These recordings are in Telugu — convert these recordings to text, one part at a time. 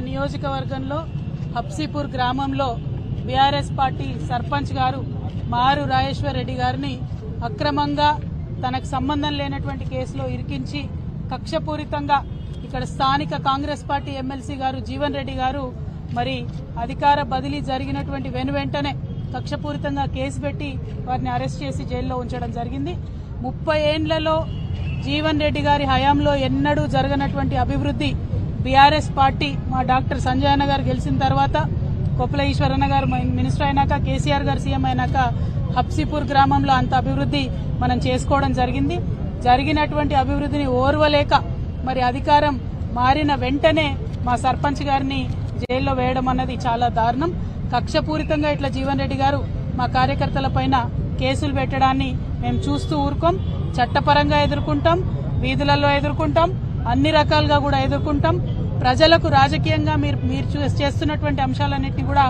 నియోజకవర్గంలో హబ్సీపూర్ గ్రామంలో బీఆర్ఎస్ పార్టీ సర్పంచ్ గారు మారు రాజేశ్వర్ రెడ్డి గారిని అక్రమంగా తనకు సంబంధం లేనటువంటి కేసులో ఇరికించి కక్షపూరితంగా ఇక్కడ స్థానిక కాంగ్రెస్ పార్టీ ఎమ్మెల్సీ గారు జీవన్ రెడ్డి గారు మరి అధికార బదిలీ జరిగినటువంటి వెనువెంటనే కక్షపూరితంగా కేసు పెట్టి వారిని అరెస్ట్ చేసి జైల్లో ఉంచడం జరిగింది. 30 ఏండ్లలో జీవన్ రెడ్డి గారి హయాంలో ఎన్నడూ జరగనటువంటి అభివృద్ధి బీఆర్ఎస్ పార్టీ మా డాక్టర్ సంజయ్ అన్న గారు గెలిచిన తర్వాత, కొప్పుల ఈశ్వరన్న గారు మినిస్టర్ అయినాక, కేసీఆర్ గారు సీఎం అయినాక హబ్సీపూర్ గ్రామంలో అంత అభివృద్ధి మనం చేసుకోవడం జరిగింది. జరిగినటువంటి అభివృద్ధిని ఓర్వలేక మరి అధికారం మారిన వెంటనే మా సర్పంచ్ గారిని జైల్లో వేయడం అన్నది చాలా దారుణం. కక్షపూరితంగా ఇట్లా జీవన్ రెడ్డి గారు మా కార్యకర్తల పైన కేసులు పెట్టడాన్ని మేము చూస్తూ ఊరుకోం. చట్టపరంగా ఎదుర్కొంటాం, వీధులలో ఎదుర్కొంటాం, అన్ని రకాలుగా కూడా ఎదుర్కొంటాం. ప్రజలకు రాజకీయంగా మీరు చేస్తున్నటువంటి అంశాలన్నింటినీ కూడా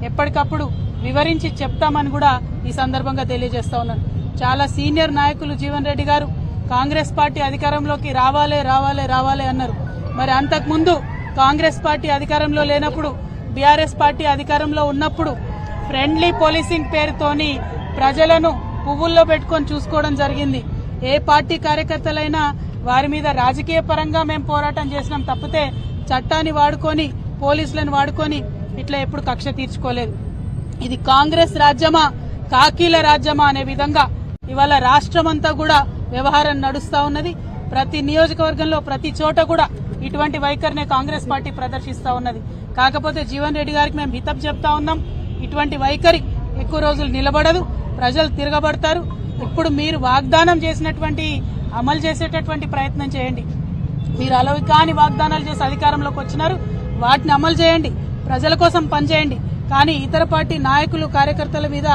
ఎప్పటికప్పుడు వివరించి చెప్తామని కూడా ఈ సందర్భంగా తెలియజేస్తా ఉన్నాను. చాలా సీనియర్ నాయకులు జీవన్ రెడ్డి గారు కాంగ్రెస్ పార్టీ అధికారంలోకి రావాలే రావాలే రావాలే అన్నారు. మరి అంతకుముందు కాంగ్రెస్ పార్టీ అధికారంలో లేనప్పుడు, బీఆర్ఎస్ పార్టీ అధికారంలో ఉన్నప్పుడు ఫ్రెండ్లీ పోలీసింగ్ పేరుతోని ప్రజలను పువ్వుల్లో పెట్టుకొని చూసుకోవడం జరిగింది. ఏ పార్టీ కార్యకర్తలైనా వారి మీద రాజకీయ పరంగా మేము పోరాటం చేసినాం తప్పితే చట్టాన్ని వాడుకొని, పోలీసులను వాడుకొని ఇట్లా ఎప్పుడు కక్ష తీర్చుకోలేదు. ఇది కాంగ్రెస్ రాజ్యమా, కాకీల రాజ్యమా అనే విధంగా ఇవాళ రాష్ట్రమంతా కూడా వ్యవహారం నడుస్తా ఉన్నది. ప్రతి నియోజకవర్గంలో ప్రతి చోట కూడా ఇటువంటి వైఖరినే కాంగ్రెస్ పార్టీ ప్రదర్శిస్తా ఉన్నది. కాకపోతే జీవన్ రెడ్డి గారికి మేము హితవు చెప్తా ఉన్నాం, ఇటువంటి వైఖరి ఎక్కువ రోజులు నిలబడదు, ప్రజలు తిరగబడతారు. ఇప్పుడు మీరు వాగ్దానం చేసినటువంటి అమలు చేసేటటువంటి ప్రయత్నం చేయండి. మీరు అలవి కాని వాగ్దానాలు చేసి అధికారంలోకి వచ్చినారు, వాటిని అమలు చేయండి, ప్రజల కోసం పనిచేయండి. కానీ ఇతర పార్టీ నాయకులు, కార్యకర్తల మీద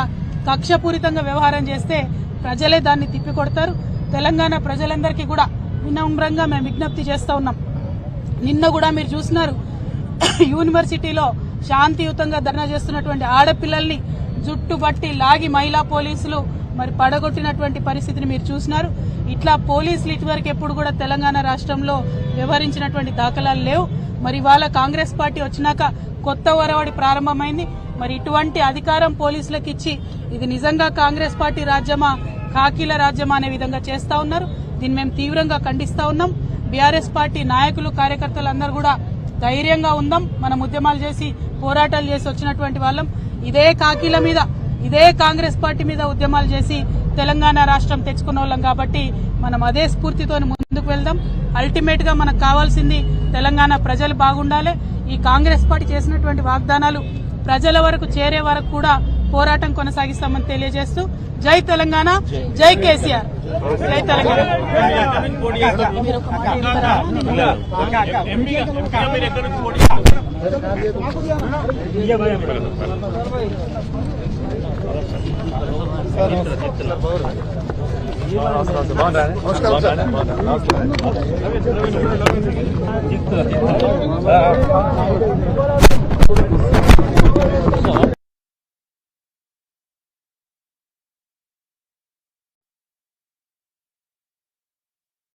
కక్షపూరితంగా వ్యవహారం చేస్తే ప్రజలే దాన్ని తిప్పికొడతారు. తెలంగాణ ప్రజలందరికీ కూడా వినమ్రంగా మేము విజ్ఞప్తి చేస్తా ఉన్నాం. నిన్న కూడా మీరు చూసినారు, యూనివర్సిటీలో శాంతియుతంగా ధర్నా చేస్తున్నటువంటి ఆడపిల్లల్ని జుట్టుబట్టి లాగి మహిళా పోలీసులు మరి పడగొట్టినటువంటి పరిస్థితిని మీరు చూసినారు. ఇట్లా పోలీసులు ఇటువరకు ఎప్పుడు కూడా తెలంగాణ రాష్ట్రంలో వ్యవహరించినటువంటి దాఖలాలు లేవు. మరి ఇవాళ కాంగ్రెస్ పార్టీ వచ్చినాక కొత్త ఒరవడి ప్రారంభమైంది. మరి ఇటువంటి అధికారం పోలీసులకు ఇచ్చి ఇది నిజంగా కాంగ్రెస్ పార్టీ రాజ్యమా, కాకీల రాజ్యమా అనే విధంగా చేస్తా ఉన్నారు. దీన్ని మేము తీవ్రంగా ఖండిస్తా ఉన్నాం. బీఆర్ఎస్ పార్టీ నాయకులు, కార్యకర్తలు అందరూ కూడా ధైర్యంగా ఉందాం. మనం ఉద్యమాలు చేసి, పోరాటాలు చేసి వచ్చినటువంటి వాళ్ళం. ఇదే కాకీల మీద, ఇదే కాంగ్రెస్ పార్టీ మీద ఉద్యమాలు చేసి తెలంగాణ రాష్ట్రం తెచ్చుకున్న వాళ్ళం కాబట్టి మనం అదే స్ఫూర్తితో ముందుకు వెళ్దాం. అల్టిమేట్ గా మనకు కావాల్సింది తెలంగాణ ప్రజలు బాగుండాలి. ఈ కాంగ్రెస్ పార్టీ చేసినటువంటి వాగ్దానాలు ప్రజల వరకు చేరే వరకు కూడా పోరాటం కొనసాగిస్తామని తెలియజేస్తూ జై తెలంగాణ, జై కేసీఆర్, జై తెలంగాణ. నమస్కారం.